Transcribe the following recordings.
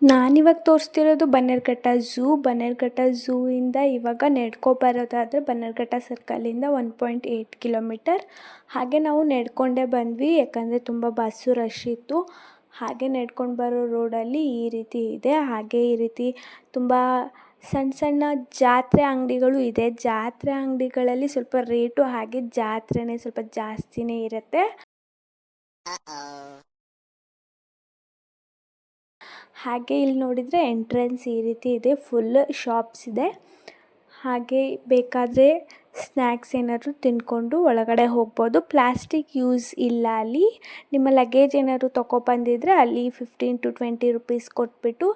ನಾನಿವಾಗ ತೋರಿಸ್ತಿರೋದು ಬನ್ನೇರುಘಟ್ಟ ಝೂ ಇಂದ ಇವಾಗ ನಡ್ಕೊಬರೋದಾದರೆ ಬನ್ನೇರುಘಟ್ಟ ಸರ್ಕಲಿಂದ 1.8 ಕಿಲೋಮೀಟರ್. ಹಾಗೆ ನಾವು ನಡ್ಕೊಂಡೇ ಬಂದ್ವಿ, ಯಾಕಂದರೆ ತುಂಬ ಬಸ್ಸು ರಶ್ ಇತ್ತು. ಹಾಗೆ ನಡ್ಕೊಂಡು ಬರೋ ರೋಡಲ್ಲಿ ಈ ರೀತಿ ಇದೆ. ಹಾಗೆ ಈ ರೀತಿ ತುಂಬ ಸಣ್ಣ ಸಣ್ಣ ಜಾತ್ರೆ ಅಂಗಡಿಗಳು ಇದೆ. ಜಾತ್ರೆ ಅಂಗಡಿಗಳಲ್ಲಿ ಸ್ವಲ್ಪ ರೇಟು ಹಾಗೆ ಜಾತ್ರೆನೇ ಸ್ವಲ್ಪ ಜಾಸ್ತಿನೇ ಇರುತ್ತೆ. ಹಾಗೆ ಇಲ್ಲಿ ನೋಡಿದರೆ ಎಂಟ್ರೆನ್ಸ್ ಈ ರೀತಿ ಇದೆ, ಫುಲ್ ಶಾಪ್ಸ್ ಇದೆ. ಹಾಗೆ ಬೇಕಾದರೆ ಸ್ನ್ಯಾಕ್ಸ್ ಏನಾದರೂ ತಿಂದ್ಕೊಂಡು ಒಳಗಡೆ ಹೋಗ್ಬೋದು. ಪ್ಲಾಸ್ಟಿಕ್ ಯೂಸ್ ಇಲ್ಲ ಅಲ್ಲಿ. ನಿಮ್ಮ ಲಗೇಜ್ ಏನಾದರೂ ತೊಗೊಬಂದಿದ್ರೆ ಅಲ್ಲಿ 15 to 20 ರುಪೀಸ್ ಕೊಟ್ಬಿಟ್ಟು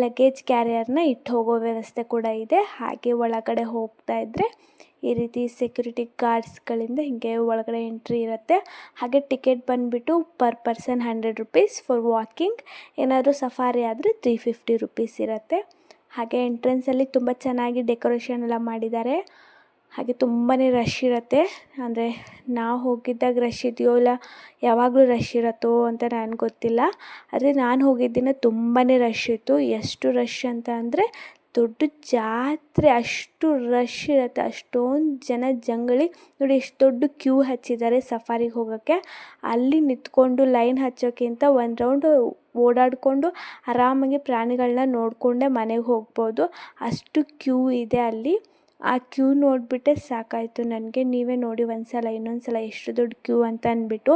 ಲಗೇಜ್ ಕ್ಯಾರಿಯರ್ನ ಇಟ್ಟು ಹೋಗೋ ವ್ಯವಸ್ಥೆ ಕೂಡ ಇದೆ. ಹಾಗೆ ಒಳಗಡೆ ಹೋಗ್ತಾ ಇದ್ದರೆ ಈ ರೀತಿ ಸೆಕ್ಯೂರಿಟಿ ಗಾರ್ಡ್ಸ್ಗಳಿಂದ ಹೀಗೆ ಒಳಗಡೆ ಎಂಟ್ರಿ ಇರುತ್ತೆ. ಹಾಗೆ ಟಿಕೆಟ್ ಬಂದುಬಿಟ್ಟು per person 100 rupees for walking. ಏನಾದರೂ ಸಫಾರಿ ಆದರೆ 350 ರುಪೀಸ್ ಇರುತ್ತೆ. ಹಾಗೆ ಎಂಟ್ರೆನ್ಸಲ್ಲಿ ತುಂಬ ಚೆನ್ನಾಗಿ ಡೆಕೋರೇಷನ್ ಎಲ್ಲ ಮಾಡಿದ್ದಾರೆ. ಹಾಗೆ ತುಂಬಾ ರಶ್ ಇರುತ್ತೆ. ಅಂದರೆ ನಾವು ಹೋಗಿದ್ದಾಗ ರಶ್ ಇದೆಯೋ ಇಲ್ಲ ಯಾವಾಗಲೂ ರಶ್ ಇರುತ್ತೋ ಅಂತ ನನಗೆ ಗೊತ್ತಿಲ್ಲ. ಆದರೆ ನಾನು ಹೋಗಿದ್ದ ತುಂಬಾ ರಶ್ ಇತ್ತು. ಎಷ್ಟು ರಶ್ ಅಂತ ಅಂದರೆ ದೊಡ್ಡ ಜಾತ್ರೆ ಅಷ್ಟು ರಶ್ ಇರುತ್ತೆ. ಅಷ್ಟೊಂದು ಜನ ಜಂಗಳಿ ನೋಡಿ, ಎಷ್ಟು ದೊಡ್ಡ ಕ್ಯೂ ಹಚ್ಚಿದ್ದಾರೆ ಸಫಾರಿಗೆ ಹೋಗೋಕ್ಕೆ. ಅಲ್ಲಿ ನಿಂತ್ಕೊಂಡು ಲೈನ್ ಹಚ್ಚೋಕ್ಕಿಂತ ಒಂದು ರೌಂಡ್ ಓಡಾಡಿಕೊಂಡು ಆರಾಮಾಗಿ ಪ್ರಾಣಿಗಳನ್ನ ನೋಡಿಕೊಂಡೇ ಮನೆಗೆ ಹೋಗ್ಬೋದು. ಅಷ್ಟು ಕ್ಯೂ ಇದೆ ಅಲ್ಲಿ. ಆ ಕ್ಯೂ ನೋಡಿಬಿಟ್ಟೆ ಸಾಕಾಯಿತು ನನಗೆ. ನೀವೇ ನೋಡಿ ಇನ್ನೊಂದು ಸಲ ಎಷ್ಟು ದೊಡ್ಡ ಕ್ಯೂ ಅಂತ ಅಂದ್ಬಿಟ್ಟು.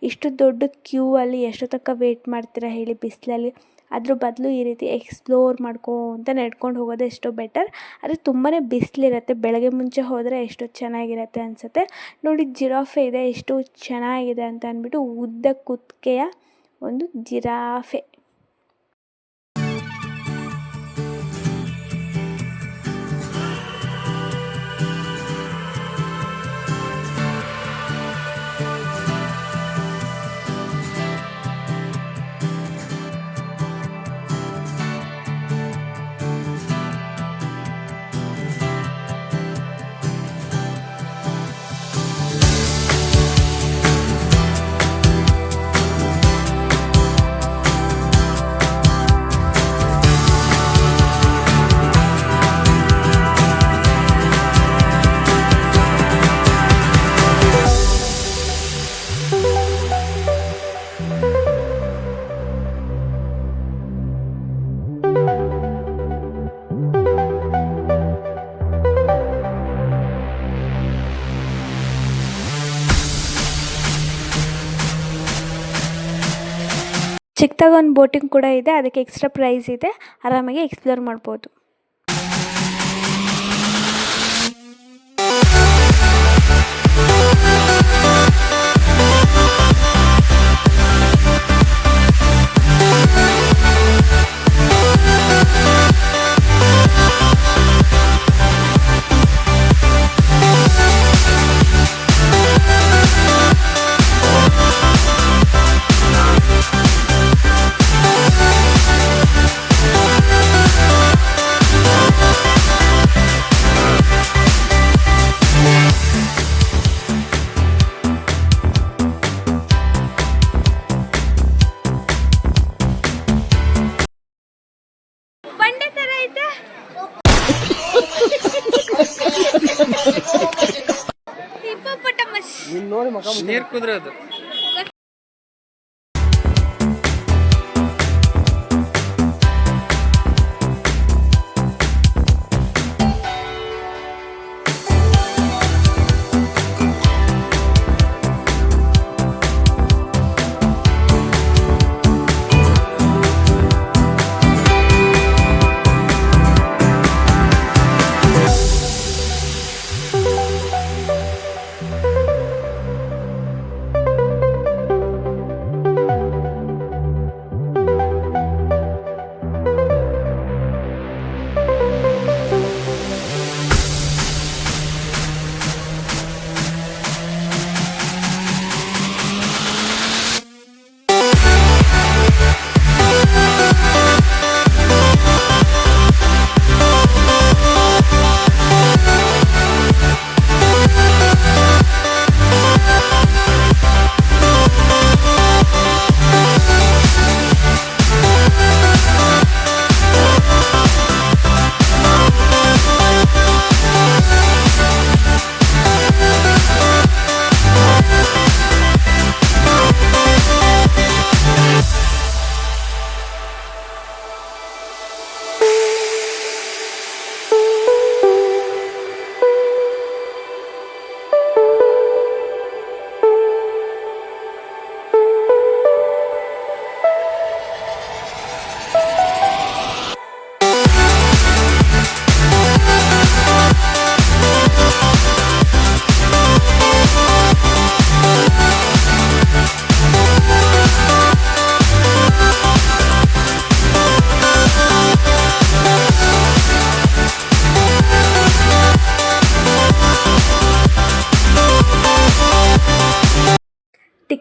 ಇಷ್ಟು ದೊಡ್ಡ ಕ್ಯೂ ಅಲ್ಲಿ ಎಷ್ಟು ತನಕ ವೇಟ್ ಮಾಡ್ತೀರಾ ಹೇಳಿ ಬಿಸಿಲಲ್ಲಿ? ಅದ್ರ ಬದಲು ಈ ರೀತಿ ಎಕ್ಸ್ಪ್ಲೋರ್ ಮಾಡ್ಕೊತ ನಡ್ಕೊಂಡು ಹೋಗೋದು ಎಷ್ಟೋ ಬೆಟರ್. ಆದರೆ ತುಂಬಾ ಬಿಸಿಲಿರುತ್ತೆ. ಬೆಳಗ್ಗೆ ಮುಂಚೆ ಹೋದರೆ ಎಷ್ಟು ಚೆನ್ನಾಗಿರುತ್ತೆ ಅನಿಸುತ್ತೆ. ನೋಡಿ, ಜಿರಾಫೆ ಇದೆ, ಎಷ್ಟು ಚೆನ್ನಾಗಿದೆ ಅಂತ ಅಂದ್ಬಿಟ್ಟು. ಉದ್ದ ಕುತ್ತಿಗೆಯ ಒಂದು ಜಿರಾಫೆ. ಚಿಕ್ಕದಾಗಿ ಒಂದು ಬೋಟಿಂಗ್ ಕೂಡ ಇದೆ, ಅದಕ್ಕೆ ಎಕ್ಸ್ಟ್ರಾ ಪ್ರೈಸ್ ಇದೆ. ಆರಾಮಾಗಿ ಎಕ್ಸ್ಪ್ಲೋರ್ ಮಾಡ್ಬೋದು. ನೀರು ಕುದ್ರದು.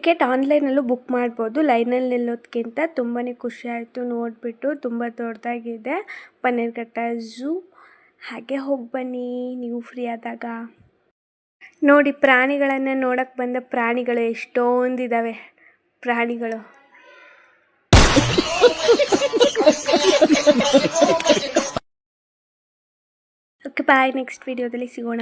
ಟಿಕೆಟ್ ಆನ್ಲೈನಲ್ಲೂ ಬುಕ್ ಮಾಡ್ಬೋದು, ಲೈನಲ್ಲಿ ನಿಲ್ಲೋದಕ್ಕಿಂತ. ತುಂಬಾ ಖುಷಿ ಆಯಿತು ನೋಡಿಬಿಟ್ಟು. ತುಂಬ ದೊಡ್ಡದಾಗಿದೆ ಬನ್ನೇರುಘಟ್ಟ ಝೂ. ಹಾಗೆ ಹೋಗಿ ಬನ್ನಿ ನೀವು ಫ್ರೀ ಆದಾಗ. ನೋಡಿ ಪ್ರಾಣಿಗಳನ್ನು ನೋಡೋಕ್ಕೆ ಬಂದ ಪ್ರಾಣಿಗಳು ಎಷ್ಟೊಂದಿದ್ದಾವೆ ಪ್ರಾಣಿಗಳು. ಓಕೆ ಬಾಯ್, ನೆಕ್ಸ್ಟ್ ವಿಡಿಯೋದಲ್ಲಿ ಸಿಗೋಣ.